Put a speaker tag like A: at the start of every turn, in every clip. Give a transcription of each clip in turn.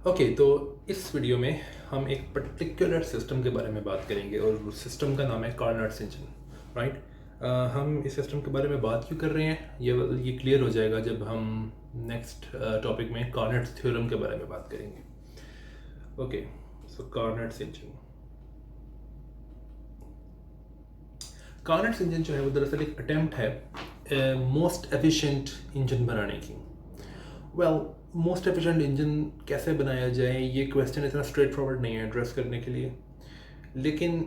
A: Okay, तो इस video में हम एक पर्टिकुलर सिस्टम के बारे में बात करेंगे और उस सिस्टम का नाम है कार्नोट्स इंजन। राइट। हम इस सिस्टम के बारे में बात क्यों कर रहे हैं ये क्लियर हो जाएगा जब हम नेक्स्ट टॉपिक में कार्नोट्स थ्योरम के बारे में बात करेंगे। ओके, सो कार्नोट्स इंजन जो है वो दरअसल एक अटेम्प्ट है मोस्ट एफिशिएंट इंजन बनाने की। मोस्ट एफिशिएंट इंजन कैसे बनाया जाए, ये क्वेश्चन इतना स्ट्रेट फॉरवर्ड नहीं है एड्रेस करने के लिए, लेकिन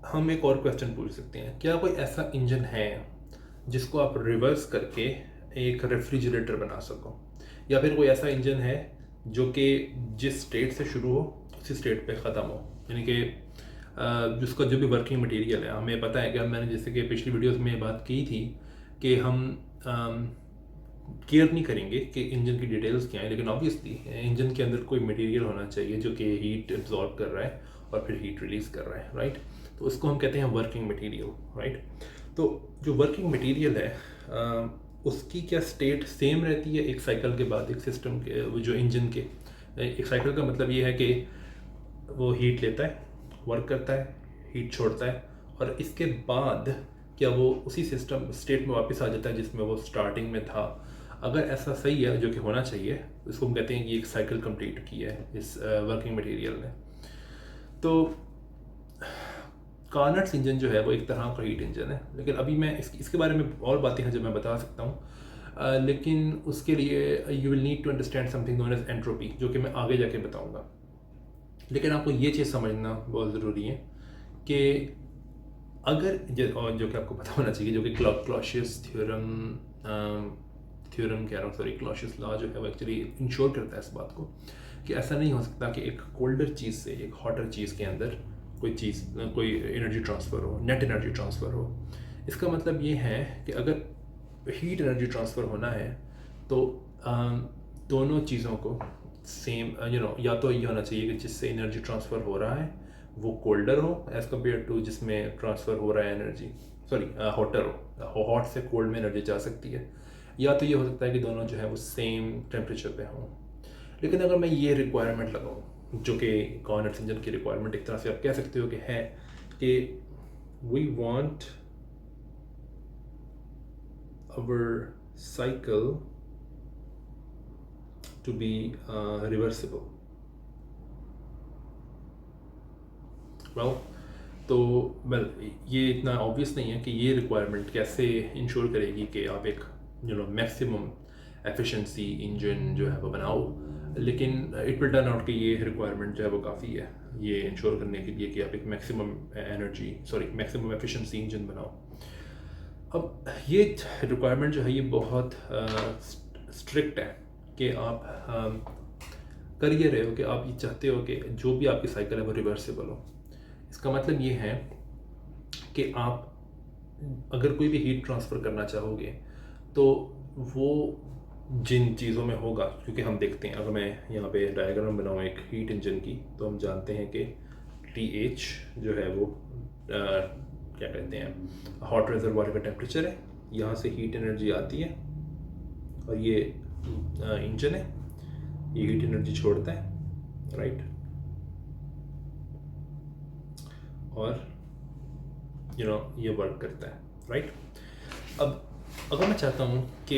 A: हम एक और क्वेश्चन पूछ सकते हैं, क्या कोई ऐसा इंजन है जिसको आप रिवर्स करके एक रेफ्रिजरेटर बना सको, या फिर कोई ऐसा इंजन है जो कि जिस स्टेट से शुरू हो उसी स्टेट पे ख़त्म हो, यानी कि जिसका जो भी वर्किंग मटेरियल है। हमें पता है कि मैंने जैसे कि पिछली वीडियोस में बात की थी कि हम केयर नहीं करेंगे कि इंजन की डिटेल्स क्या है, लेकिन ऑब्वियसली इंजन के अंदर कोई मटेरियल होना चाहिए जो कि हीट एब्जॉर्ब कर रहा है और फिर हीट रिलीज़ कर रहा है। राइट, तो उसको हम कहते हैं वर्किंग मटेरियल। राइट, तो जो वर्किंग मटेरियल है उसकी क्या स्टेट सेम रहती है एक साइकिल के बाद, एक सिस्टम के जो इंजन के एक साइकिल का मतलब ये है कि वो हीट लेता है, वर्क करता है, हीट छोड़ता है, और इसके बाद क्या वो उसी सिस्टम स्टेट में वापस आ जाता है जिसमें वो स्टार्टिंग में था। अगर ऐसा सही है, जो कि होना चाहिए, इसको हम कहते हैं कि एक साइकिल कंप्लीट की है इस वर्किंग मटेरियल ने। तो कार्नोट्स इंजन जो है वो एक तरह का हीट इंजन है, लेकिन अभी मैं इसके बारे में और बातें हैं जो मैं बता सकता हूँ, लेकिन उसके लिए you will need to understand something known as entropy, जो कि मैं आगे जाके बताऊँगा। लेकिन आपको ये चीज़ समझना बहुत ज़रूरी है कि अगर जो कि आपको पता होना चाहिए, जो कि क्लॉसियस थ्योरम कह रहा हूँ, सॉरी, क्लॉसियस लॉ जो है वो एक्चुअली इंश्योर करता है इस बात को कि ऐसा नहीं हो सकता कि एक कोल्डर चीज़ से एक हॉटर चीज़ के अंदर कोई एनर्जी ट्रांसफ़र हो, नेट एनर्जी ट्रांसफ़र हो। इसका मतलब ये है कि अगर हीट एनर्जी ट्रांसफ़र होना है तो दोनों चीज़ों को सेम या तो ये होना चाहिए कि जिससे एनर्जी ट्रांसफ़र हो रहा है वो कोल्डर हो एज़ कम्पेयर टू जिसमें ट्रांसफ़र हो रहा है एनर्जी, सॉरी, हॉटर हो, हॉट से कोल्ड में एनर्जी जा सकती है। या तो ये हो सकता है कि दोनों जो है वो सेम टेम्परेचर पे हों। लेकिन अगर मैं ये रिक्वायरमेंट लगाऊँ, जो कि कार्नोट्स इंजन की रिक्वायरमेंट एक तरह से आप कह सकते हो कि है, कि we want our cycle to be reversible. तो ये इतना ऑब्वियस नहीं है कि ये रिक्वायरमेंट कैसे इंश्योर करेगी कि आप एक मैक्सिमम एफिशिएंसी इंजन जो है वो बनाओ, लेकिन इट विल टर्न आउट कि ये रिक्वायरमेंट जो है वो काफ़ी है ये इंश्योर करने के लिए कि आप एक मैक्सिमम एफिशिएंसी इंजन बनाओ। अब ये रिक्वायरमेंट जो है ये बहुत स्ट्रिक्ट है कि आप कर ये रहे हो कि आप ये चाहते हो कि जो भी आपकी साइकिल है वो रिवर्सिबल हो। इसका मतलब ये है कि आप अगर कोई भी हीट ट्रांसफ़र करना चाहोगे तो वो जिन चीज़ों में होगा, क्योंकि हम देखते हैं, अगर मैं यहाँ पे डायग्राम बनाऊँ एक हीट इंजन की, तो हम जानते हैं कि TH जो है वो क्या कहते हैं, हॉट रिजर्वायर का टेम्परेचर है, यहाँ से हीट एनर्जी आती है और ये इंजन है, ये हीट एनर्जी छोड़ता है। राइट, और ये वर्क करता है। राइट, अब अगर मैं चाहता हूँ कि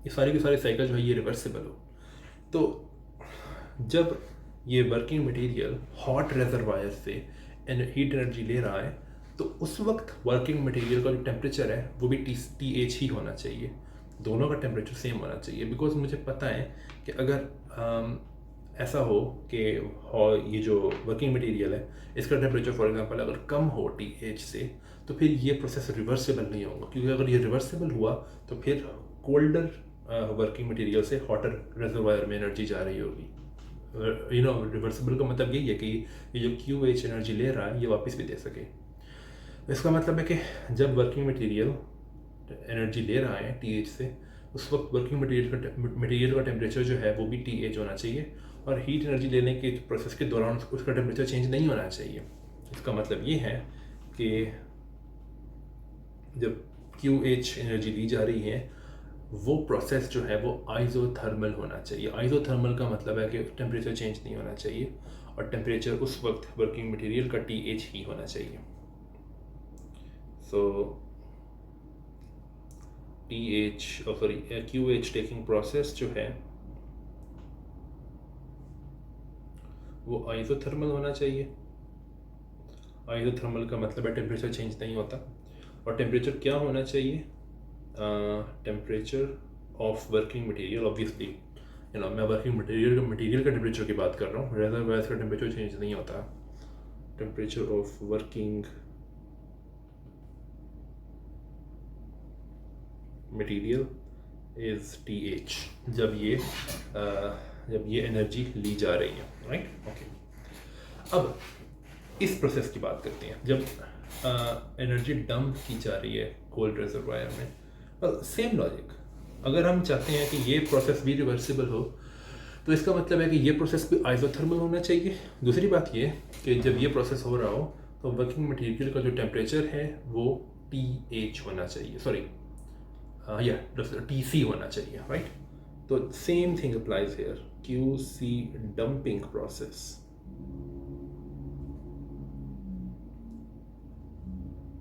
A: ये सारी की सारी साइकिल जो है ये रिवर्सिबल हो, तो जब ये वर्किंग मटेरियल हॉट रिजर्वायर से हीट एनर्जी ले रहा है तो उस वक्त वर्किंग मटेरियल का जो टेम्परेचर है वो भी TH ही होना चाहिए, दोनों का टेम्परेचर सेम होना चाहिए। बिकॉज मुझे पता है कि अगर ऐसा हो कि ये जो वर्किंग मटेरियल है इसका टेम्परेचर फॉर एग्जांपल अगर कम हो TH से, तो फिर ये प्रोसेस रिवर्सिबल नहीं होगा, क्योंकि अगर ये रिवर्सिबल हुआ तो फिर कोल्डर वर्किंग मटेरियल से हॉटर रिजर्वायर में एनर्जी जा रही होगी। रिवर्सिबल का मतलब यही है कि ये जो QH एनर्जी ले रहा है ये वापस भी दे सके। इसका मतलब है कि जब वर्किंग मटेरियल एनर्जी ले रहा है TH से, उस वक्त वर्किंग मटेरियल का टेम्परेचर जो है वो भी TH होना चाहिए, और हीट एनर्जी लेने के प्रोसेस के दौरान उसका टेम्परेचर चेंज नहीं होना चाहिए। इसका मतलब ये है कि जब QH एनर्जी ली जा रही है वो प्रोसेस जो है वो आइसोथर्मल होना चाहिए। आइसोथर्मल का मतलब है कि टेम्परेचर चेंज नहीं होना चाहिए और टेम्परेचर उस वक्त वर्किंग मटेरियल का TH ही होना चाहिए। सो QH टेकिंग प्रोसेस जो है वो आइसोथर्मल होना चाहिए। आइसोथर्मल का मतलब है टेम्परेचर चेंज नहीं होता। और टेम्परेचर क्या होना चाहिए? Temperature of working material, obviously मैं वर्किंग मटेरियल का टेम्परेचर की बात कर रहा हूँ, रेदर गैस का टेम्परेचर चेंज नहीं होता। Temperature of working material is TH जब ये एनर्जी ली जा रही है, राइट? ओके, अब इस प्रोसेस की बात करते हैं जब एनर्जी डंप की जा रही है कोल्ड रिजर्वायर में। सेम लॉजिक, अगर हम चाहते हैं कि ये प्रोसेस भी रिवर्सिबल हो तो इसका मतलब है कि ये प्रोसेस भी आइसोथर्मल होना चाहिए। दूसरी बात ये कि जब ये प्रोसेस हो रहा हो तो वर्किंग मटेरियल का जो टेम्परेचर है वो TH होना चाहिए, सॉरी TC होना चाहिए, राइट? तो same thing applies here. QC dumping process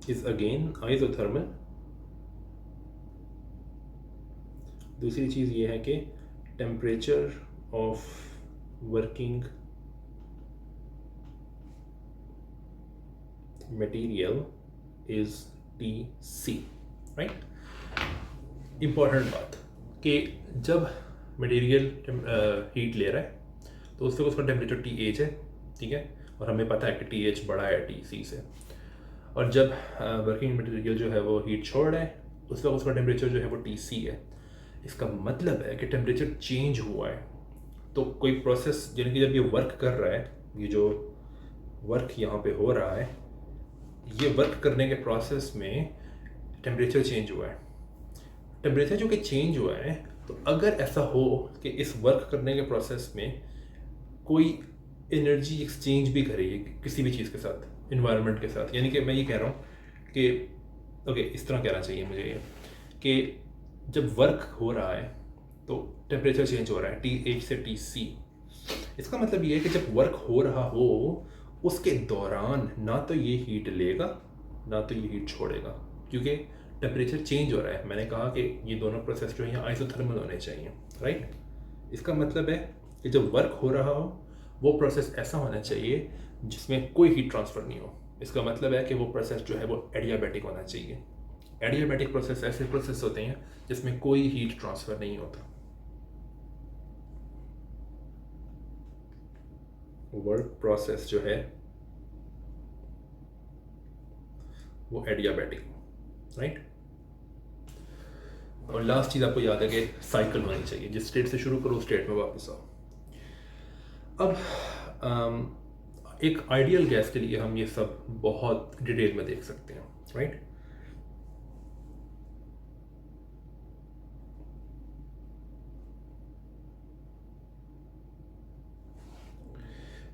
A: is again isothermal। दूसरी चीज़ ये है कि temperature of working material is TC, right? Important बात कि जब मटेरियल हीट ले रहा है तो उस वक्त उसका टेम्परेचर TH है, ठीक है? और हमें पता है कि TH बड़ा है TC से। और जब वर्किंग मटेरियल जो है वो हीट छोड़ रहा है उस वक्त उसका टेम्परेचर जो है वो TC है। इसका मतलब है कि टेम्परेचर चेंज हुआ है। तो कोई प्रोसेस यानी कि जब ये वर्क कर रहा है, ये जो वर्क यहाँ पे हो रहा है, ये वर्क करने के प्रोसेस में टेम्परेचर चेंज हुआ है। टेम्परेचर जो कि चेंज हुआ है, तो अगर ऐसा हो कि इस वर्क करने के प्रोसेस में कोई एनर्जी एक्सचेंज भी करे किसी भी चीज़ के साथ, इन्वायरमेंट के साथ, यानी कि मैं ये कह रहा हूँ कि ओके, इस तरह कहना चाहिए मुझे ये कि जब वर्क हो रहा है तो टेम्परेचर चेंज हो रहा है TH से TC। इसका मतलब ये है कि जब वर्क हो रहा हो उसके दौरान ना तो ये हीट लेगा ना तो ये हीट छोड़ेगा, क्योंकि टेम्परेचर चेंज हो रहा है। मैंने कहा कि ये दोनों प्रोसेस जो है आइसोथर्मल होने चाहिए, राइट? इसका मतलब है कि जब वर्क हो रहा हो वो प्रोसेस ऐसा होना चाहिए जिसमें कोई हीट ट्रांसफ़र नहीं हो। इसका मतलब है कि वो प्रोसेस जो है वो एडियाबैटिक होना चाहिए। एडियाबैटिक प्रोसेस ऐसे प्रोसेस होते हैं जिसमें कोई हीट ट्रांसफ़र नहीं होता। वर्क प्रोसेस जो है वो एडियाबैटिक, राइट? और लास्ट चीज़ आपको याद है कि साइकिल होनी चाहिए, जिस स्टेट से शुरू करो स्टेट में वापस आओ। अब एक आइडियल गैस के लिए हम ये सब बहुत डिटेल में देख सकते हैं, राइट?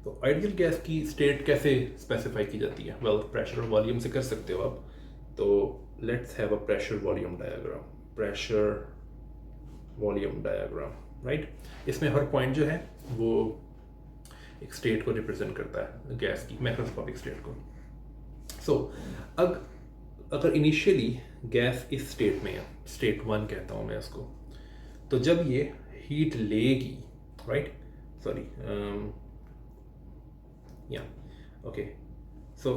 A: तो आइडियल गैस की स्टेट कैसे स्पेसिफाई की जाती है? वेल, प्रेशर और वॉल्यूम से कर सकते हो आप। तो let's have a pressure volume diagram. Pressure volume diagram, right? इसमें हर पॉइंट जो है वो एक स्टेट को रिप्रेजेंट करता है, गैस की मैक्रोस्कोपिक स्टेट को। सो अब अगर इनिशियली गैस इस स्टेट में है, स्टेट 1 कहता हूँ मैं इसको, तो जब ये हीट लेगी, राइट? सॉरी, ओके, सो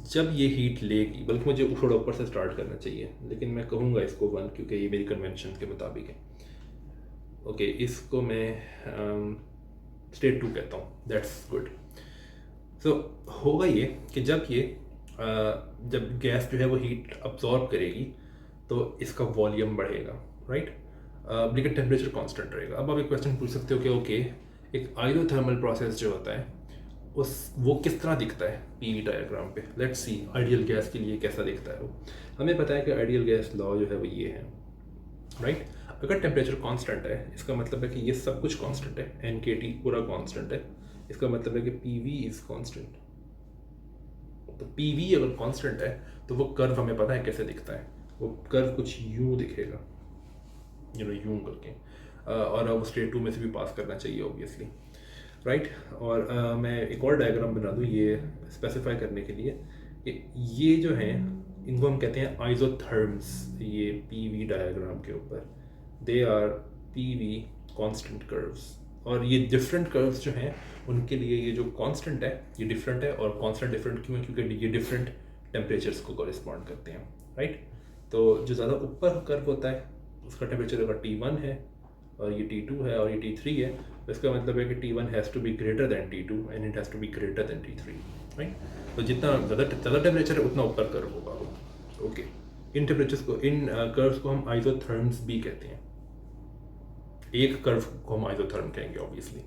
A: जब ये हीट लेगी, बल्कि मुझे थोड़ा ऊपर से स्टार्ट करना चाहिए, लेकिन मैं कहूँगा इसको 1 क्योंकि ये मेरी कन्वेंशन के मुताबिक है। ओके, इसको मैं स्टेट 2 कहता हूँ, दैट्स गुड। सो होगा ये कि जब गैस जो है वो हीट अब्जॉर्ब करेगी तो इसका वॉल्यूम बढ़ेगा, राइट? लेकिन टेम्परेचर कांस्टेंट रहेगा। अब आप एक क्वेश्चन पूछ सकते हो कि ओके, एक आइसोथर्मल प्रोसेस जो होता है वो किस तरह दिखता है PV डायग्राम पे? लेट्स सी आइडियल गैस के लिए कैसा दिखता है वो। हमें पता है कि आइडियल गैस लॉ जो है वो ये है, राइट? अगर टेम्परेचर कांस्टेंट है इसका मतलब है कि ये सब कुछ कांस्टेंट है, NKT पूरा कांस्टेंट है। इसका मतलब है कि PV इज कांस्टेंट। तो PV अगर कांस्टेंट है तो वो कर्व हमें पता है कैसे दिखता है। वो कर्व कुछ यूं दिखेगा, यूं करके, और अब स्टेट 2 में से भी पास करना चाहिए ऑब्वियसली, राइट। और मैं एक और डायग्राम बना दूँ ये स्पेसिफाई करने के लिए कि ये जो हैं इनको हम कहते हैं आइसोथर्म्स। ये पीवी डायग्राम के ऊपर they are PV constant curves, और ये डिफरेंट कर्व्स जो हैं उनके लिए ये जो कांस्टेंट है ये डिफरेंट है, और कांस्टेंट डिफरेंट क्यों है, क्योंकि ये डिफरेंट टेम्परेचर्स को कॉरिस्पॉन्ड करते हैं, राइट। तो जो ज़्यादा ऊपर कर्व होता है उसका टेम्परेचर अगर T1 है और ये T2 है और ये T3 है, तो इसका मतलब है कि T1 has to be greater than T2 and it has to be greater than T3, right. तो जितना ज़्यादा टेम्परेचर है उतना ऊपर कर्व होगा वो, ओके। इन टेम्परेचर्स को, इन कर्व्स को हम आइसोथर्म्स भी कहते हैं। एक कर्व को हम आइसोथर्म कहेंगे ऑब्वियसली,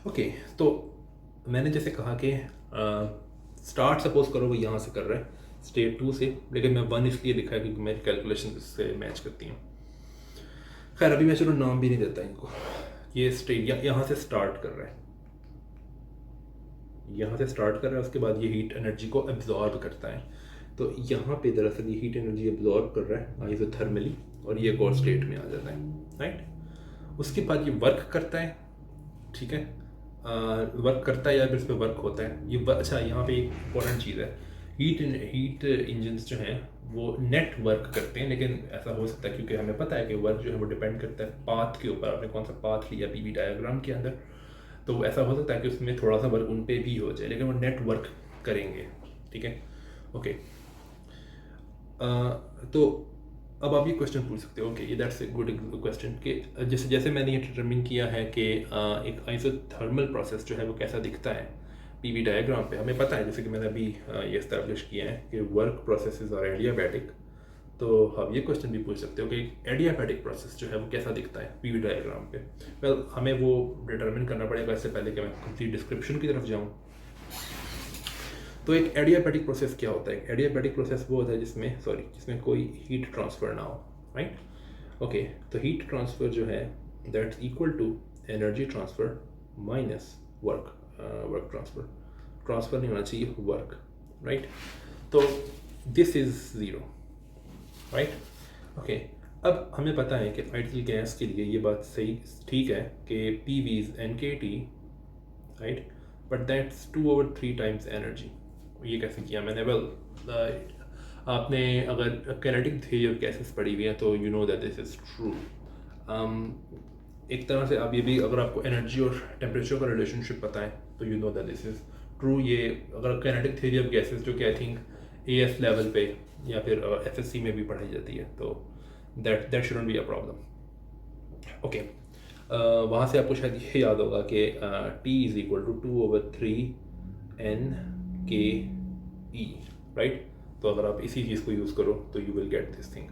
A: ओके। तो मैंने जैसे कहा कि स्टार्ट सपोज करो वो यहाँ से कर रहा है स्टेट 2 से, लेकिन मैं 1 इसलिए लिखा है क्योंकि मेरी कैलकुलेशन इससे मैच करती हैं। खैर अभी मैं चलो नाम भी नहीं देता इनको। ये स्टेट यहाँ से स्टार्ट कर रहा है, यहाँ से स्टार्ट कर रहा है, उसके बाद ये हीट एनर्जी को एब्जॉर्ब करता है। तो यहाँ पे दरअसल ये हीट एनर्जी एब्जॉर्ब कर रहा है आइसोथर्मली, और ये एक और स्टेट में आ जाता है, राइट। उसके बाद ये वर्क करता है, ठीक है, वर्क करता है या फिर इस पर वर्क होता है ये अच्छा यहाँ पे एक इंपॉर्टेंट चीज़ है, हीट इंजन्स जो हैं वो नेट वर्क करते हैं, लेकिन ऐसा हो सकता है क्योंकि हमें पता है कि वर्क जो है वो डिपेंड करता है पाथ के ऊपर, आपने कौन सा पाथ लिया पीवी डायग्राम के अंदर। तो ऐसा हो सकता है कि उसमें थोड़ा सा वर्क उन पे भी हो जाए, लेकिन वो नेट वर्क करेंगे, ठीक है, ओके। तो अब आप ये क्वेश्चन पूछ सकते हो, ओके ये दैट्स ए गुड क्वेश्चन, कि जैसे जैसे मैंने ये डिटरमिन किया है कि एक आइसोथर्मल प्रोसेस जो है वो कैसा दिखता है पीवी डायग्राम पे, हमें पता है जैसे कि मैंने अभी ये एस्टैब्लिश किया है कि वर्क प्रोसेसेस आर एडियाबैटिक। तो आप ये क्वेश्चन भी पूछ सकते हो कि एडियाबैटिक प्रोसेस जो है वो कैसा दिखता है पीवी डायग्राम पे। वेल हमें वो डिटरमिन करना पड़ेगा इससे पहले कि मैं कंप्लीट डिस्क्रिप्शन की तरफ जाऊँ। तो एक एडियाबैटिक प्रोसेस क्या होता है? एडियाबैटिक प्रोसेस वो होता है जिसमें कोई हीट ट्रांसफ़र ना हो, राइट, ओके। तो हीट ट्रांसफ़र जो है that's equal to energy transfer minus work transfer नहीं होना चाहिए वर्क, राइट। तो this is zero, right, okay. अब हमें पता है कि आइडियल गैस के लिए ये बात सही ठीक है कि PV is NKT, right, but that's 2/3 times energy. ये कैसे किया मैंने? आपने अगर काइनेटिक थ्योरी ऑफ गैसेस पढ़ी हुई है तो you know that this is true. एक तरह से आप ये भी, अगर आपको एनर्जी और टेम्परेचर का रिलेशनशिप पता है तो you know that this is true. ये अगर काइनेटिक थ्योरी ऑफ गैसेस जो कि आई थिंक AS लेवल पे या फिर FSC में भी पढ़ाई जाती है, तो that shouldn't be a problem, okay. वहाँ से आपको शायद ये याद होगा कि T is equal to 2/3 NKE, right. तो अगर आप इसी चीज़ को यूज़ करो तो you will get this thing,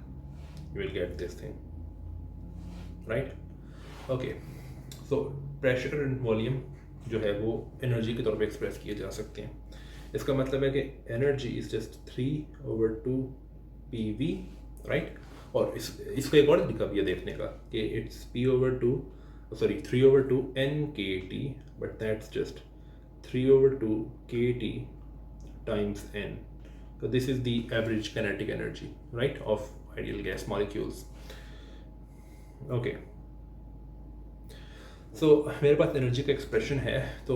A: right, okay. So pressure and volume जो है वो एनर्जी के तौर पे एक्सप्रेस किए जा सकते हैं। इसका मतलब है कि energy is just 3/2 PV, right. और इसका एक और तरीका भी है देखने का कि it's 3/2 NKT, but that's just 3/2 KT times N. So this is the average kinetic energy, right, of ideal gas molecules. Okay. So मेरे पास एनर्जी का एक्सप्रेशन है, तो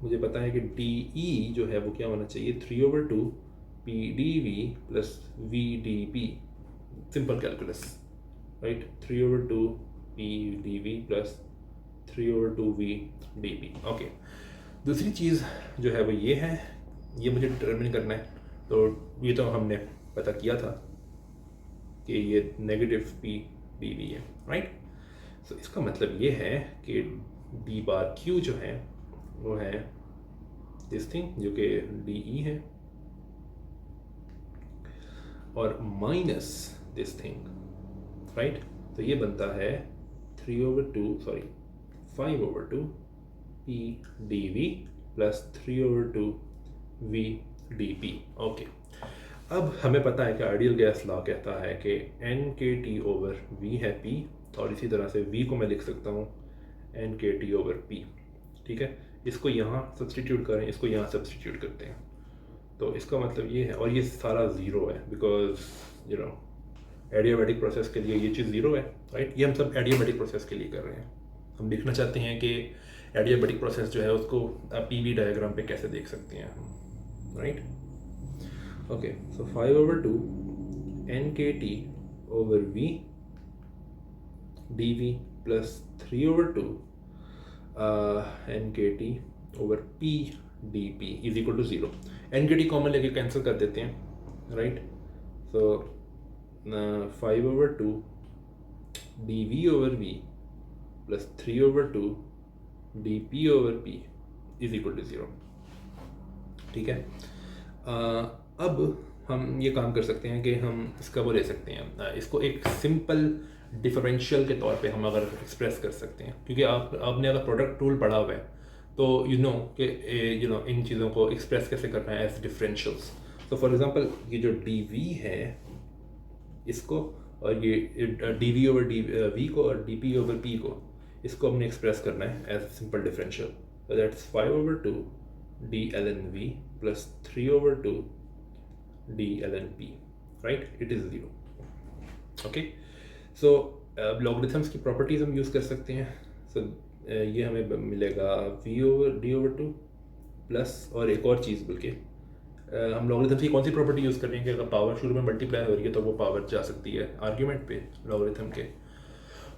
A: मुझे पता है कि DE जो है वो क्या होना चाहिए 3/2 PdV plus VdP, simple calculus, right, 3/2 PdV plus 3/2 VdP, okay. दूसरी चीज़ जो है वो ये है, ये मुझे डिटरमिन करना है। तो ये तो हमने पता किया था कि ये नेगेटिव PdV है, राइट। तो इसका मतलब ये है कि D⁻Q जो है वो है दिस थिंग जो कि DE है, और माइनस दिस थिंग, राइट। तो ये बनता है 5/2 PdV प्लस 3/2 VdP, ओके। अब हमें पता है कि आइडियल गैस लॉ कहता है कि NKT/V है P, और इसी तरह से V को मैं लिख सकता हूँ NKT/P, ठीक है। इसको यहाँ सब्सटीट्यूट करें, इसको यहाँ सब्सटीट्यूट करते हैं, तो इसका मतलब ये है, और ये सारा ज़ीरो है because you know adiabatic process के लिए ये चीज़ 0 है, राइट। ये हम सब एडियाबैटिक प्रोसेस के लिए कर रहे हैं। हम देखना चाहते हैं कि एडियाबैटिक प्रोसेस जो है उसको पीवी डायग्राम पे कैसे देख सकते हैं हम, right. Okay, so 5/2 NKT over V dV plus 3/2 NKT over P dP is equal to 0. NKT common लेके कैंसिल कर देते हैं, right. So 5/2 dV over V plus 3/2 dP over P is equal to 0, ठीक है। अब हम ये काम कर सकते हैं कि हम इसका वो ले सकते हैं, इसको एक सिंपल डिफरेंशियल के तौर पे हम अगर एक्सप्रेस कर सकते हैं, क्योंकि आपने अगर प्रोडक्ट टूल पढ़ा हुआ है तो यू नो कि इन चीज़ों को एक्सप्रेस कैसे करना है एज डिफरेंशियल्स। तो फॉर एग्जांपल ये जो dV है इसको, और ये dV over V को और dP over P को, इसको हमने एक्सप्रेस करना है एज सिंपल डिफरेंशियल। तो that's 5/2 d ln V plus 3/2 d ln P, right? It is 0. Okay, so logarithms की प्रॉपर्टीज हम यूज़ कर सकते हैं। so ये हमें मिलेगा V/d/2 प्लस, और एक और चीज़ बल्कि हम लॉगरिथम्स की कौन सी प्रॉपर्टी यूज़ कर रहे हैं कि अगर पावर शुरू में मल्टीप्लाई हो रही है तो वो पावर जा सकती है आर्ग्यूमेंट पे लॉगरिथम के।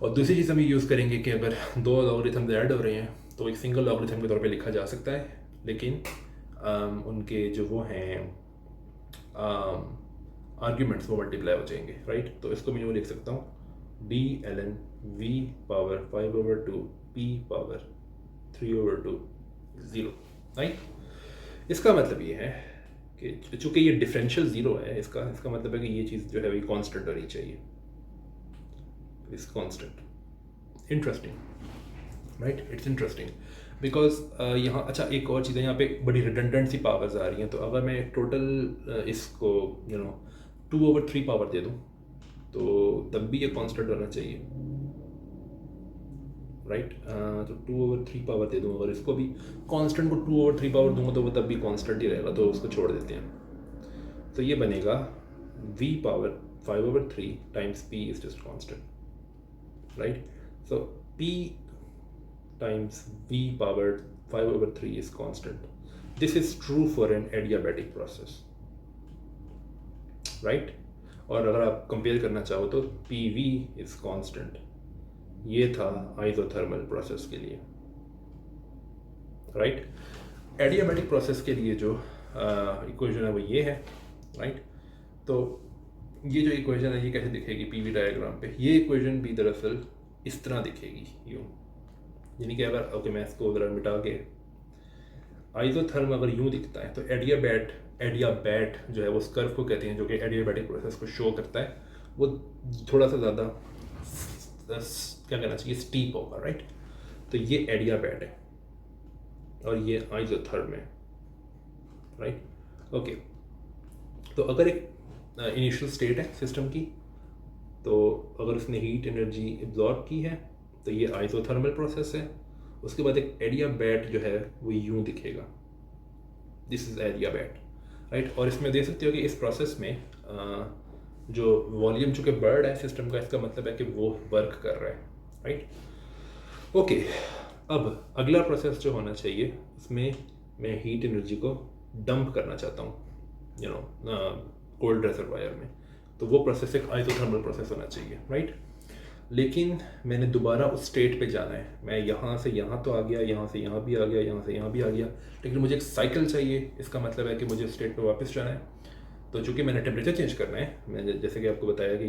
A: और दूसरी चीज़ हम ये यूज़ करेंगे कि अगर दो लॉगरिथम्स ऐड हो रहे हैं तो एक सिंगल लॉगरिथम के तौर पे लिखा जा सकता है, लेकिन उनके जो वो हैं आर्ग्यूमेंट्स वो मल्टीप्लाई हो जाएंगे, राइट। तो इसको मैं यूँ लिख सकता हूँ d ln V power 5/2 P power 3/2 0, right. इसका मतलब ये है कि चूँकि ये डिफरेंशियल 0 है, इसका मतलब है कि ये चीज़ जो है वो कांस्टेंट होनी चाहिए, इस constant. Interesting, right, it's interesting because यहाँ अच्छा एक और चीज़ है, यहाँ पे बड़ी रिडंडेंट सी पावर्स आ रही हैं। तो अगर मैं टोटल इसको 2/3 पावर दे दूँ तो तब भी ये कांस्टेंट होना चाहिए, राइट। तो 2/3 पावर दे दूँ, अगर इसको भी कांस्टेंट को 2/3 पावर दूँगा तो वो तब भी कांस्टेंट ही रहेगा, तो उसको छोड़ देते हैं। तो ये बनेगा V power 5/3 times P is just constant, right. So P times V power 5/3 is constant. This is true for an adiabatic process, right? और अगर आप कंपेयर करना चाहो तो PV is constant. ये था आइसोथर्मल प्रोसेस के लिए, राइट। एडियाबैटिक प्रोसेस के लिए जो इक्वेशन है वो ये है, राइट। तो ये जो इक्वेशन है ये कैसे दिखेगी PV डायग्राम पे? ये इक्वेशन भी दरअसल इस तरह दिखेगी, यूँ, यानी कि अगर ओके मैं इसको ज़रा मिटा के, आइसोथर्म अगर यूँ दिखता है तो एडियाबैट जो है वो उस कर्व को कहते हैं जो कि एडियाबैटिक प्रोसेस को शो करता है, वो थोड़ा सा ज़्यादा क्या कहना चाहिए, स्टीप होगा, राइट। तो ये एडियाबैट है और ये आइसोथर्म है, राइट। ओके, तो अगर एक इनिशियल स्टेट है सिस्टम की, तो अगर उसने हीट एनर्जी एब्जॉर्ब की है तो ये आइसोथर्मल प्रोसेस है। उसके बाद एक एडियाबैट जो है वो यूँ दिखेगा, दिस इज़ एडियाबैट, राइट। और इसमें देख सकते हो कि इस प्रोसेस में जो वॉल्यूम चूँकि बढ़ रहा है सिस्टम का, इसका मतलब है कि वो वर्क कर रहा है, राइट। ओके, अब अगला प्रोसेस जो होना चाहिए उसमें मैं हीट एनर्जी को डंप करना चाहता हूँ कोल्ड रिजर्वायर में, तो वो प्रोसेस एक आइसोथर्मल प्रोसेस होना चाहिए, राइट। लेकिन मैंने दोबारा उस स्टेट पे जाना है, मैं यहाँ से यहाँ तो आ गया, यहाँ से यहाँ भी आ गया, यहाँ से यहाँ भी आ गया, लेकिन मुझे एक साइकिल चाहिए। इसका मतलब है कि मुझे उस स्टेट पे वापस जाना है। तो चूँकि मैंने टेम्परेचर चेंज करना है, मैंने जैसे कि आपको बताया कि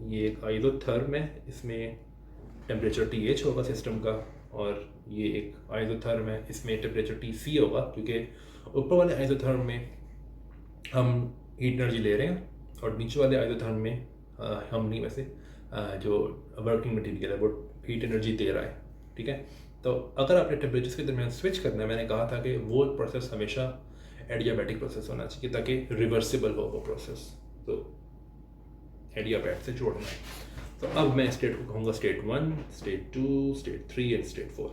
A: ये एक आइसोथर्म है, इसमें टेम्परेचर TH होगा सिस्टम का, और ये एक आइसोथर्म है, इसमें टेम्परेचर TC होगा, क्योंकि ऊपर वाले आइसोथर्म में हम हीट एनर्जी ले रहे हैं और नीचे वाले आइसोथर्म में हम नहीं, वैसे जो वर्किंग मटेरियल है वो हीट एनर्जी दे रहा है, ठीक है। तो अगर आपने टेम्परेचर्स के दरमियान स्विच करना है, मैंने कहा था कि वो प्रोसेस हमेशा एडियाबैटिक प्रोसेस होना चाहिए ताकि रिवर्सिबल हो वो प्रोसेस, तो एडियाबैट से जोड़ना है। तो अब मैं स्टेट को कहूँगा state 1, state 2, state 3 and state 4।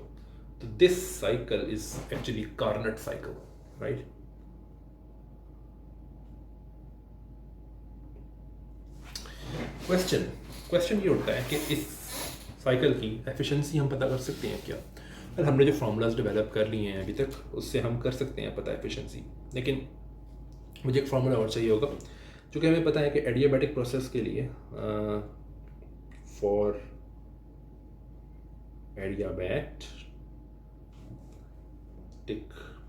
A: तो this cycle is actually Carnot cycle, right. Question ये उठता है कि इस साइकिल की एफिशिएंसी हम पता कर सकते हैं क्या? और हमने जो फार्मूलाज डेवलप कर लिए हैं अभी तक उससे हम कर सकते हैं पता एफिशिएंसी, लेकिन मुझे एक फार्मूला और चाहिए होगा, क्योंकि हमें पता है कि एडियाबैटिक प्रोसेस के लिए for adiabatic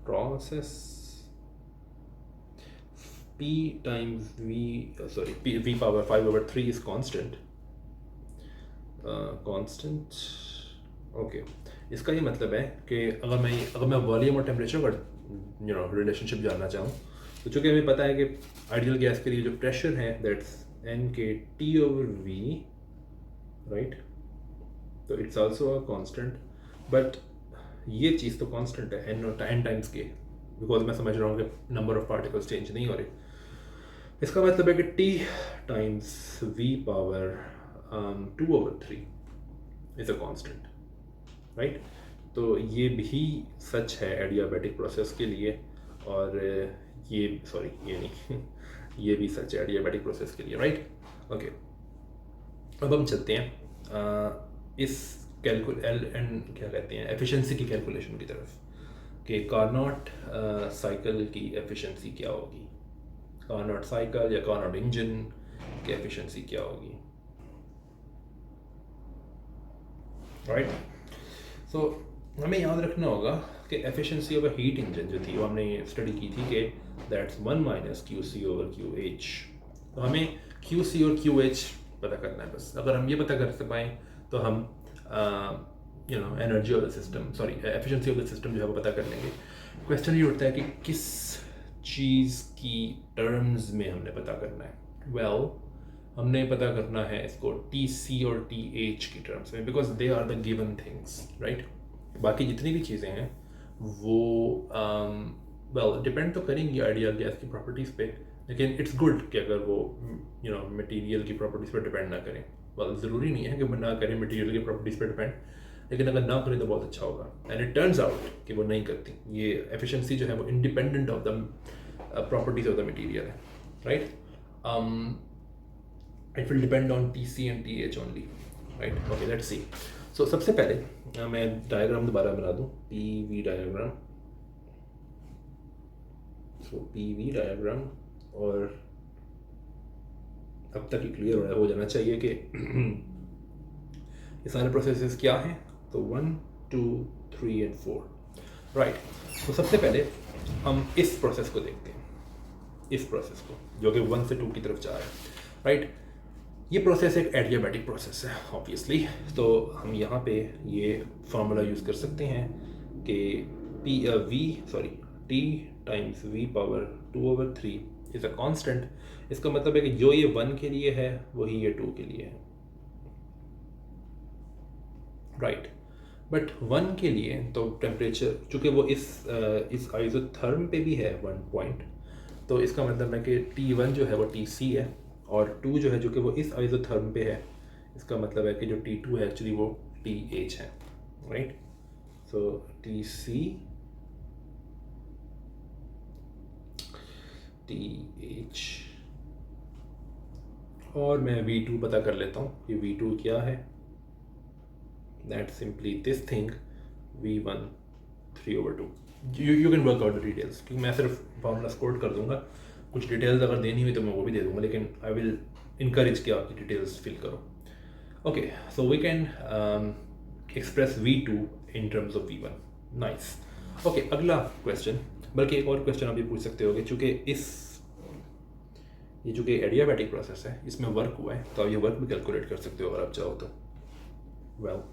A: process p times v power 5/3 is constant. Okay, इसका ये मतलब है कि अगर मैं वॉल्यूम और टेम्परेचर का रिलेशनशिप जानना चाहूँ, तो चूँकि हमें पता है कि आइडियल गैस के लिए जो प्रेशर है दैट्स N/T/V, राइट? तो it's also a constant, but ये चीज़ तो कांस्टेंट है n टाइम्स के, बिकॉज मैं समझ रहा हूँ कि नंबर ऑफ पार्टिकल्स चेंज नहीं हो रहे। इसका मतलब है कि T times V power 2/3 is a constant, right? तो ये भी सच है एडियाबैटिक प्रोसेस के लिए, और ये नहीं ये भी सच है एडियाबैटिक प्रोसेस के लिए, राइट? ओके, अब हम चलते हैं इस क्या कहते हैं एफिशिएंसी की कैलकुलेशन की तरफ, कि कार्नोट साइकिल की एफिशिएंसी क्या होगी, कार्नोट साइकिल या कार्नोट इंजन की एफिशिएंसी क्या होगी, राइट? सो हमें याद रखना होगा कि efficiency of a heat engine जो थी वो हमने स्टडी की थी कि दैट्स 1 - QC/QH। तो हमें QC और QH पता करना है बस। अगर हम ये पता कर पाएँ तो हम energy of the system efficiency of the system जो है वो पता कर लेंगे। क्वेश्चन ये उठता है कि किस चीज़ की टर्म्स में हमने पता करना है। वेल, हमने पता करना है इसको TC और TH की टर्म्स में, because they are the given things, right? बाकी जितनी भी चीज़ें हैं वो डिपेंड तो करेंगी आइडियल गैस की प्रॉपर्टीज़ पे, लेकिन इट्स गुड कि अगर वो मटेरियल की प्रॉपर्टीज़ पे डिपेंड ना करें। ज़रूरी नहीं है कि ना करें मटेरियल की प्रॉपर्टीज़ पे डिपेंड, लेकिन अगर ना करें तो बहुत अच्छा होगा। एंड इट टर्न्स आउट कि वो नहीं करती। ये एफिशिएंसी जो है वो independent of the properties of the material है, right? It will depend on TC and TH only, right? Okay, let's see. So सबसे पहले मैं डायग्राम दोबारा बना दूँ, PV diagram. So PV diagram, और अब तक ही क्लियर हो जाना चाहिए कि ये सारे प्रोसेसेस क्या हैं। तो 1, 2, 3 and 4, राइट? तो सबसे पहले हम इस प्रोसेस को देखते हैं, इस प्रोसेस को जो कि 1 से 2 की तरफ जा रहा है, राइट? ये प्रोसेस एक एडियाबैटिक प्रोसेस है ऑब्वियसली। तो हम यहाँ पे ये फार्मूला यूज़ कर सकते हैं कि T times V power 2/3 is a constant. इसका मतलब है कि जो ये 1 के लिए है वही ये 2 के लिए है, राइट? बट 1 के लिए तो टेम्परेचर चूँकि वो इस आइसोथर्म पे भी है 1 पॉइंट, तो इसका मतलब है कि T1 जो है वो TC है, और 2 जो है जो कि वो इस आइसोथर्म पे है, इसका मतलब है कि जो T2 है एक्चुअली वो TH है, राइट? सो TC TH, और मैं V2 पता कर लेता हूँ कि V2 क्या है। That simply this thing V1 3/2। You can work out the details, क्योंकि मैं सिर्फ फॉर्मूला कोट कर दूंगा। कुछ डिटेल्स अगर देनी हुई तो मैं वो भी दे दूंगा, लेकिन आई विल इनकरेज कि आपकी डिटेल्स फिल करो। Okay, so we can express V2 in terms of V1। Nice. Okay, अगला क्वेश्चन, बल्कि एक और क्वेश्चन आप ये पूछ सकते हो कि चूँकि ये चूँकि एडियाबैटिक प्रोसेस है, इसमें वर्क हुआ है, तो आप ये वर्क भी कैलकुलेट कर सकते हो अगर आप चाहो तो।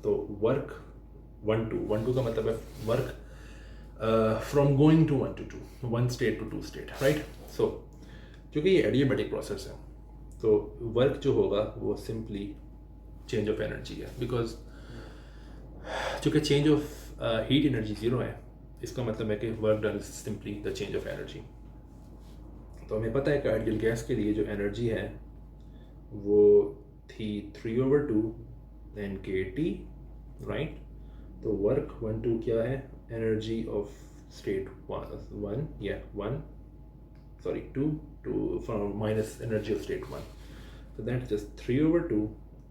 A: तो वर्क 1 का मतलब है work from going to 1 to 2, 1 state to 2 state, right? So क्योंकि ये एडियाबैटिक प्रोसेस है, तो वर्क जो होगा वो सिंपली चेंज ऑफ एनर्जी है, बिकॉज चूँकि चेंज ऑफ हीट एनर्जी 0 है, इसका मतलब है कि work done is simply the change of energy. तो हमें पता है कि आइडियल गैस के लिए जो एनर्जी है वो थी 3/2 NkT, राइट? तो वर्क 1, 2 क्या है? Energy of state 2 to minus energy of state 1, तो दैट जस्ट 3/2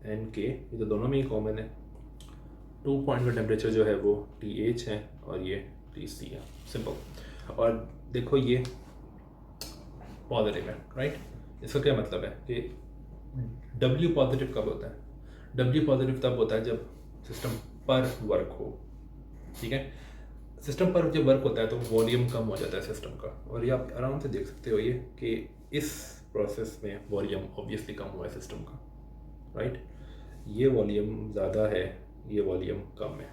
A: NK, ये तो दोनों में ही कॉमन है। 2 पॉइंट का टेम्परेचर जो है वो TH है और ये TC है, सिंपल। और देखो ये पॉजिटिव है, राइट। इसका क्या मतलब है कि W पॉजिटिव कब होता है? W पॉजिटिव तब होता है जब सिस्टम पर वर्क हो, ठीक है। सिस्टम पर जब वर्क होता है तो वॉल्यूम कम हो जाता है सिस्टम का, और ये आप आराम से देख सकते हो ये कि इस प्रोसेस में वॉल्यूम ऑब्वियसली कम हुआ है सिस्टम का, राइट। ये वॉल्यूम ज़्यादा है, ये वॉल्यूम कम है।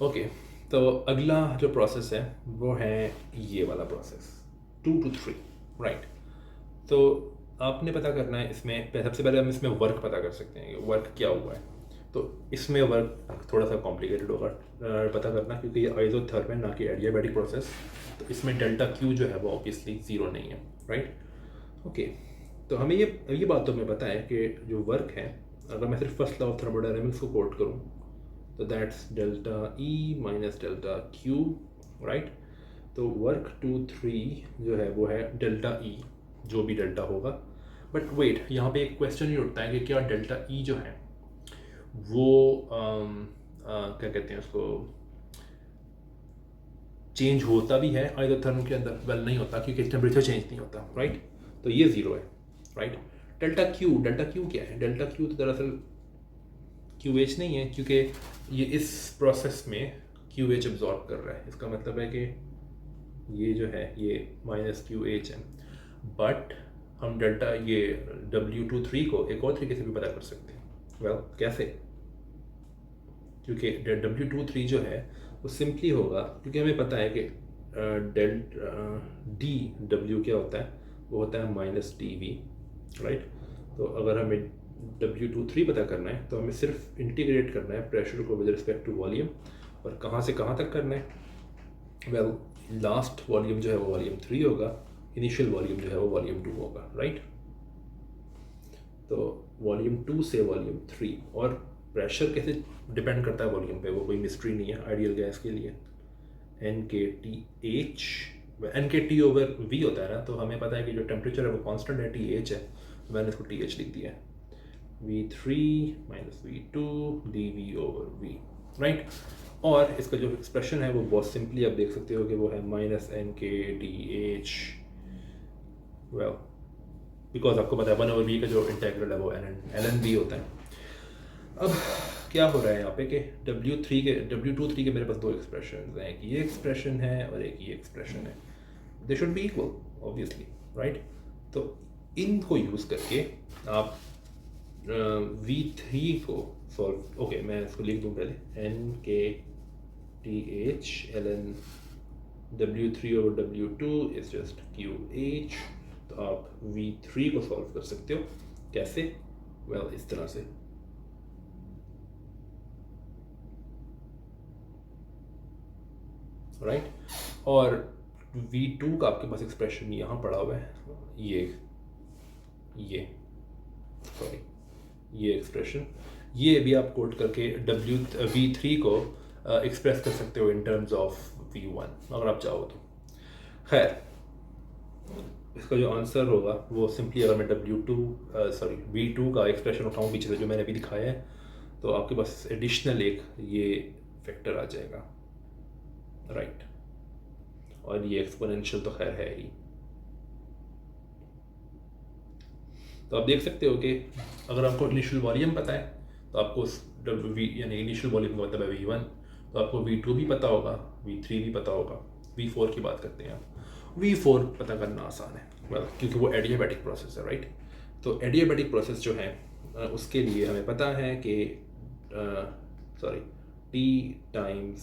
A: ओके, तो अगला जो प्रोसेस है वो है ये वाला प्रोसेस 2 to 3, राइट। तो आपने पता करना है इसमें, सबसे पहले हम इसमें वर्क पता कर सकते हैं, वर्क क्या हुआ है। तो इसमें वर्क थोड़ा सा कॉम्प्लिकेटेड होगा पता करना, क्योंकि ये आइसोथर्म है ना कि एडियाबैटिक प्रोसेस। तो इसमें डेल्टा Q जो है वो ऑब्वियसली ज़ीरो नहीं है, राइट। ओके, तो हमें ये बात तो हमें पता है कि जो वर्क है, अगर मैं सिर्फ फर्स्ट लॉ ऑफ थर्मोडायनामिक्स को कोट करूँ तो that's delta E minus delta Q, right. तो वर्क 2-3 जो है वो है डेल्टा E, जो भी डेल्टा होगा। बट वेट, यहाँ पे एक क्वेश्चन ही उठता है कि क्या डेल्टा E जो है वो क्या कहते हैं उसको, चेंज होता भी है आइसोथर्म के अंदर? वेल नहीं होता, क्योंकि टेम्परेचर चेंज नहीं होता, राइट। तो ये ज़ीरो है, राइट। डेल्टा Q क्या है? डेल्टा Q तो दरअसल QH नहीं है, क्योंकि ये इस प्रोसेस में QH एब्जॉर्ब कर रहा है। इसका मतलब है कि ये जो है ये माइनस QH है। बट हम डेल्टा ये W23 को एक और तरीके से भी पता कर सकते हैं। वेल, कैसे? क्योंकि W23 जो है वो सिंपली होगा, क्योंकि हमें पता है कि DW क्या होता है, वो होता है माइनस DV, राइट। तो अगर हमें W23 पता करना है तो हमें सिर्फ इंटीग्रेट करना है प्रेशर को विद रिस्पेक्ट टू वॉल्यूम, और कहाँ से कहाँ तक करना है। वेल, लास्ट वॉल्यूम जो है वो वॉल्यूम 3 होगा, इनिशियल वॉल्यूम जो है वो वॉल्यूम 2 होगा, राइट। तो वॉल्यूम 2 से वॉल्यूम 3, और प्रेशर कैसे डिपेंड करता है वॉल्यूम पे, वो कोई मिस्ट्री नहीं है आइडियल गैस के लिए। NKTH, NKT ओवर V होता है ना, तो हमें पता है कि जो टेम्परेचर है वो कांस्टेंट है, TH है, तो मैंने इसको TH लिख दिया है। V3 minus V2 dV over V, right. और इसका जो एक्सप्रेशन है वो बहुत सिंपली आप देख सकते हो कि वो है माइनस NKTH, वेल बिकॉज आपको पता है 1/V का जो इंटेग्रल है वो ln V होता है। अब क्या हो रहा है यहाँ पे कि W23 के मेरे पास दो एक्सप्रेशन हैं, एक ये एक्सप्रेशन है और एक ये एक्सप्रेशन है। They should be equal obviously, right. तो इनको यूज़ करके आप V3 को सॉल्व, ओके मैं इसको लिख दूँ पहले, NKTH ln W3 over W2 is just QH। तो आप V3 को सॉल्व कर सकते हो, कैसे? वेल, इस तरह से, राइट। और V2 का आपके पास एक्सप्रेशन यहाँ पड़ा हुआ है, ये एक्सप्रेशन, ये भी आप कोट करके V3 को एक्सप्रेस कर सकते हो इन टर्म्स ऑफ V1 अगर आप चाहो तो। खैर, इसका जो आंसर होगा वो सिंपली, अगर मैं V2 का एक्सप्रेशन उठाऊँ पीछे से जो मैंने अभी दिखाया है, तो आपके पास एडिशनल एक ये फैक्टर आ जाएगा, राइट। और ये एक्सपोनेंशियल तो खैर है ही। तो आप देख सकते हो कि अगर आपको इनिशियल वॉल्यूम पता है तो आपको यानी इनिशियल वॉल्यूम का मतलब है V1, तो आपको V2 भी पता होगा, V3 भी पता होगा। V4 की बात करते हैं आप, V4 पता करना आसान है, क्योंकि वो एडियाबैटिक प्रोसेस है, राइट। तो एडियाबैटिक प्रोसेस जो है उसके लिए हमें पता है कि T टाइम्स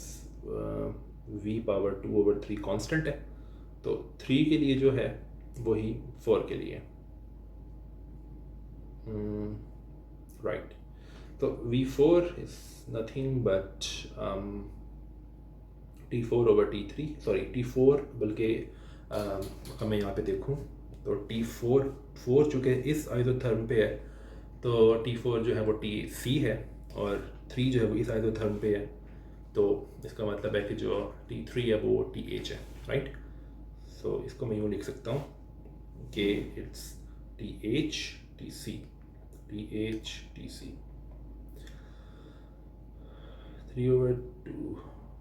A: V⁴ कांस्टेंट है, तो 3 के लिए जो है वही 4 के लिए, राइट। तो V4 is nothing but T4 बल्कि अगर मैं यहाँ पे देखूँ तो T4 चूँकि इस आइसोथर्म पे है, तो T4 जो है वो TC है, और 3 जो है वो इस आइसोथर्म पे है, तो इसका मतलब है कि जो T3 है वो TH है, राइट। सो इसको मैं यूँ लिख सकता हूँ के it's THTC 3/2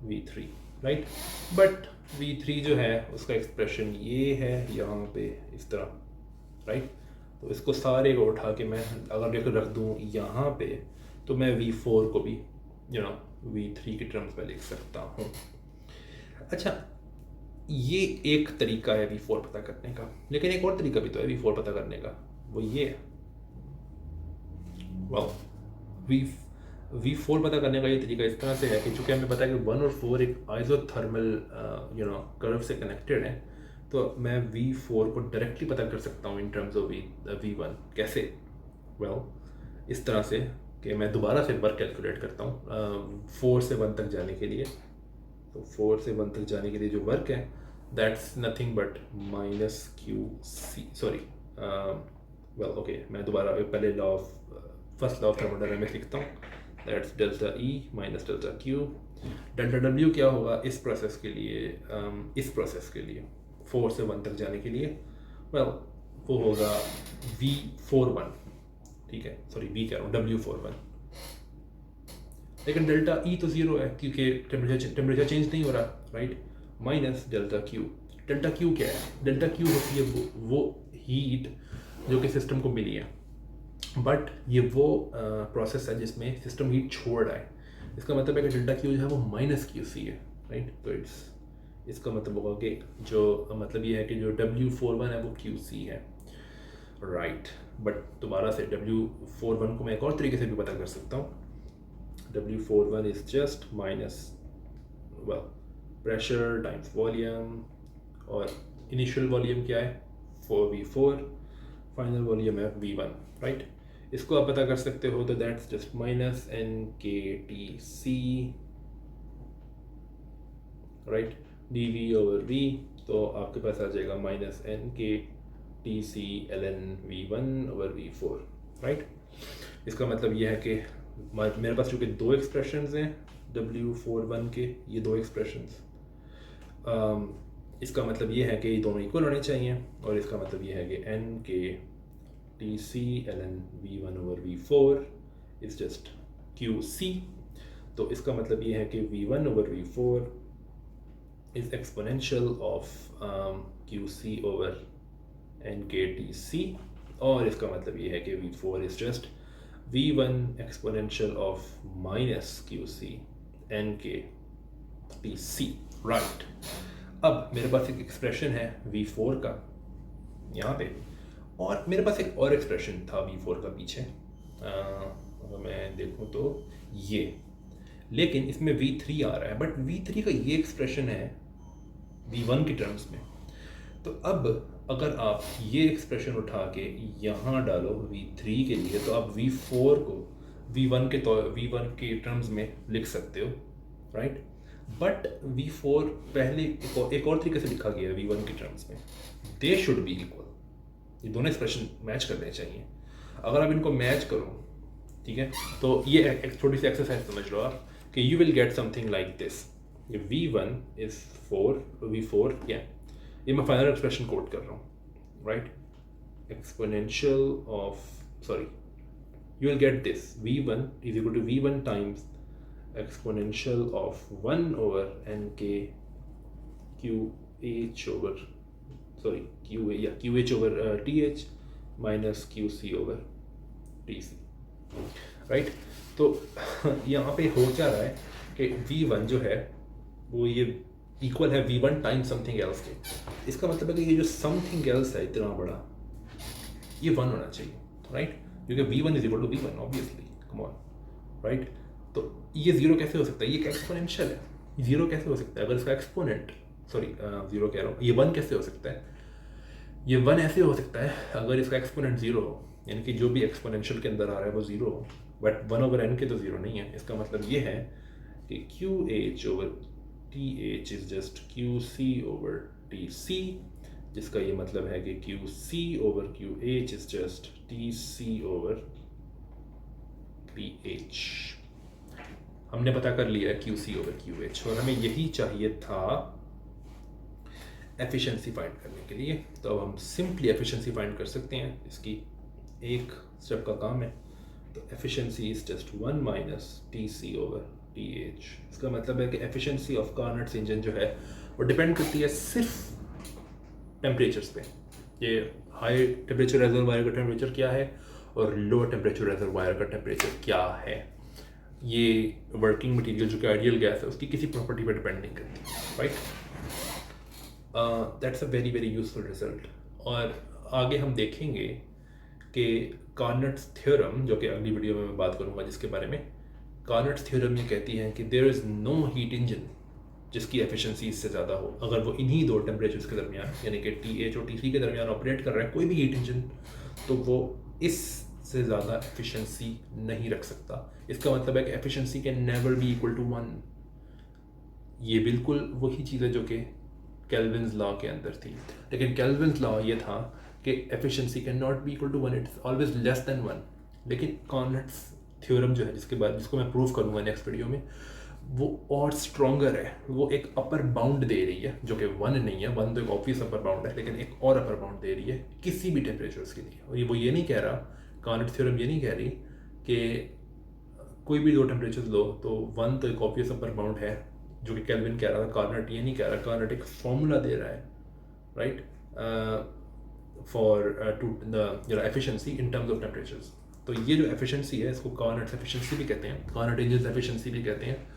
A: V3, right. But V3 जो है उसका एक्सप्रेशन ये है यहाँ पे इस तरह, राइट। तो इसको सारे को उठा के मैं अगर रख दूँ यहाँ पे, तो मैं V4 को भी V3 के टर्म्स में लिख सकता हूँ। अच्छा, ये एक तरीका है V4 पता करने का, लेकिन एक और तरीका भी तो है V4 पता करने का, वो ये है। V4 पता करने का ये तरीका इस तरह से है कि चूँकि हमें पता है कि 1 और 4 एक आइसोथर्मल कर्व से कनेक्टेड है, तो मैं V4 को डायरेक्टली पता कर सकता हूँ इन टर्म्स ऑफ V1। कैसे? इस तरह से कि मैं दोबारा से वर्क कैलकुलेट करता हूँ 4 से 1 तक जाने के लिए। तो 4 से 1 तक जाने के लिए जो वर्क है, that's nothing but -QC, sorry, मैं दोबारा पहले फर्स्ट लॉ ऑफ थर्मोडायनामिक्स लिखता हूँ, that's delta E minus delta Q। Delta W क्या होगा इस प्रोसेस के लिए 4 से 1 तक जाने के लिए? वो होगा V41, ठीक है, सॉरी V कह रहा हूँ, W41। लेकिन डेल्टा E तो 0 है क्योंकि टेम्परेचर चेंज नहीं हो रहा, right. Minus delta Q। Delta Q क्या है? डेल्टा Q होती है वो हीट जो कि सिस्टम को मिली है, बट ये वो प्रोसेस है जिसमें सिस्टम हीट छोड़ रहा है। इसका मतलब है कि डेल्टा Q जो है वो -QC है, राइट। तो इसका मतलब होगा कि ये है कि जो W41 है वो QC है, राइट। बट दोबारा से W41 को मैं एक और तरीके से भी पता कर सकता हूँ। W41 is just pressure times volume, और इनिशियल वॉल्यूम क्या है 4V4, फाइनल वॉल्यूम है V1, राइट। इसको आप पता कर सकते हो, तो that's just -NKTC, right, dV/V। तो आपके पास आ जाएगा -NKTC ln V1/V4, राइट। इसका मतलब ये है कि मेरे पास चूँकि दो एक्सप्रेशंस हैं W41 के, ये दो एक्सप्रेशंस, इसका मतलब ये है कि ये दोनों इक्वल होने चाहिए, और इसका मतलब ये है कि NKTC ln V1/V4 is just QC। तो इसका मतलब ये है कि V1/V4 is exponential of QC/NKTC, और इसका मतलब ये है कि V4 is just V1 exponential of -QC NKTC, right. अब मेरे पास एक एक्सप्रेशन है V4 का यहाँ पे, और मेरे पास एक और एक्सप्रेशन था V4 का पीछे, अगर मैं देखूँ तो ये, लेकिन इसमें V3 आ रहा है, बट V3 का ये एक्सप्रेशन है V1 के टर्म्स में। तो अब अगर आप ये एक्सप्रेशन उठा के यहाँ डालो V3 के लिए, तो आप V4 को V1 के टर्म्स में लिख सकते हो, राइट। बट V4 पहले एक और तरीके से लिखा गया है V1 के टर्म्स में, दे शुड बी इक्वल। ये दोनों एक्सप्रेशन मैच करने चाहिए। अगर आप इनको मैच करो, ठीक है, तो ये एक छोटी सी एक्सरसाइज समझ लो आप कि you will get something like this. V1 is 4, V4 क्या, ये मैं फाइनल एक्सप्रेशन कोट कर रहा हूँ, right. Exponential of, sorry, you will get this, V1 is equal to V1 times exponential of 1 over NK QH over, sorry, QH over TH minus QC over TC, right। तो यहाँ पे हो क्या रहा है कि V1 जो है वो ये इक्वल है V1 टाइम्स समथिंग एल्स के। इसका मतलब है कि ये जो समथिंग एल्स है इतना बड़ा, ये 1 होना चाहिए, राइट, क्योंकि V1 is equal to V1 obviously, come on, right. तो ये 0 कैसे हो सकता है? ये एक एक्सपोनेंशियल है, 0 कैसे हो सकता है अगर इसका एक्सपोनेंट, सॉरी 0 कह रहा हूँ, ये 1 कैसे हो सकता है? ये 1 ऐसे हो सकता है अगर इसका एक्सपोनेंट 0 हो, यानी कि जो भी एक्सपोनेंशियल के अंदर आ रहा है वो 0 हो, बट 1/n के तो 0 नहीं है। इसका मतलब ये है कि QH over TH is just QC over TC, जिसका ये मतलब है कि QC over QH is just TC over TH। हमने पता कर लिया है QC over QH, और हमें यही चाहिए था एफिशिएंसी फाइंड करने के लिए। तो अब हम सिंपली एफिशिएंसी फाइंड कर सकते हैं, इसकी एक स्टेप का काम है। तो efficiency is just 1 minus T C over T H. इसका मतलब है कि एफिशिएंसी ऑफ कार्नट्स इंजन जो है वो डिपेंड करती है सिर्फ टेम्परेचर्स पे। ये हाई टेम्परेचर रेजर्वायर का टेम्परेचर क्या है और लो टेम्परेचर रेजर्वायर का टेम्परेचर क्या है। ये वर्किंग मटेरियल जो कि आइडियल गैस है उसकी किसी प्रॉपर्टी पर डिपेंड नहीं करती, right. That's a very very useful result. और आगे हम देखेंगे कि कार्नट्स थ्योरम, जो कि अगली वीडियो में मैं बात करूंगा जिसके बारे में, कार्नट्स थ्योरम ये कहती है कि there is no heat engine जिसकी एफिशिएंसी इससे ज़्यादा हो। अगर वो इन्हीं दो टेम्परेचर्स के दरमियान यानी कि TH और TC के दरमियान ऑपरेट कर रहा है कोई भी हीट इंजन, तो वो इससे ज़्यादा एफिशिएंसी नहीं रख सकता। इसका मतलब है कि efficiency can never be equal to 1। ये बिल्कुल वही चीज़ है जो कि केल्विन्स लॉ के अंदर थी, लेकिन केल्विन्स लॉ ये था कि efficiency can not be equal to 1, it's always less than 1। लेकिन कार्नट्स थ्योरम जो है जिसको मैं प्रूव करूँगा नेक्स्ट वीडियो में, वो और स्ट्रॉन्गर है। वो एक अपर बाउंड दे रही है जो कि 1 नहीं है। 1 तो एक ऑब्वियस अपर बाउंड है, लेकिन एक और अपर बाउंड दे रही है किसी भी टेम्परेचर्स के लिए। और वो ये नहीं कह रहा, कार्नट थ्योरम ये नहीं कह रही कि कोई भी दो टेम्परेचर्स लो तो 1 तो एक ऑब्वियस अपर बाउंड है जो कि केल्विन कह रहा था। कार्नट ये नहीं कह रहा, कार्नट एक फॉर्मूला दे रहा है, right, for to the efficiency in terms of temperatures. तो ये जो एफिशिएंसी है इसको कार्नट एफिशिएंसी भी कहते हैं, कार्नट इंजन एफिशिएंसी भी कहते हैं।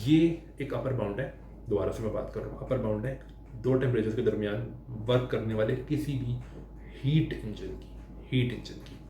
A: ये एक अपर बाउंड है, दोबारा से मैं बात कर रहा हूँ, अपर बाउंड है दो टेम्परेचर्स के दरमियान वर्क करने वाले किसी भी हीट इंजन की।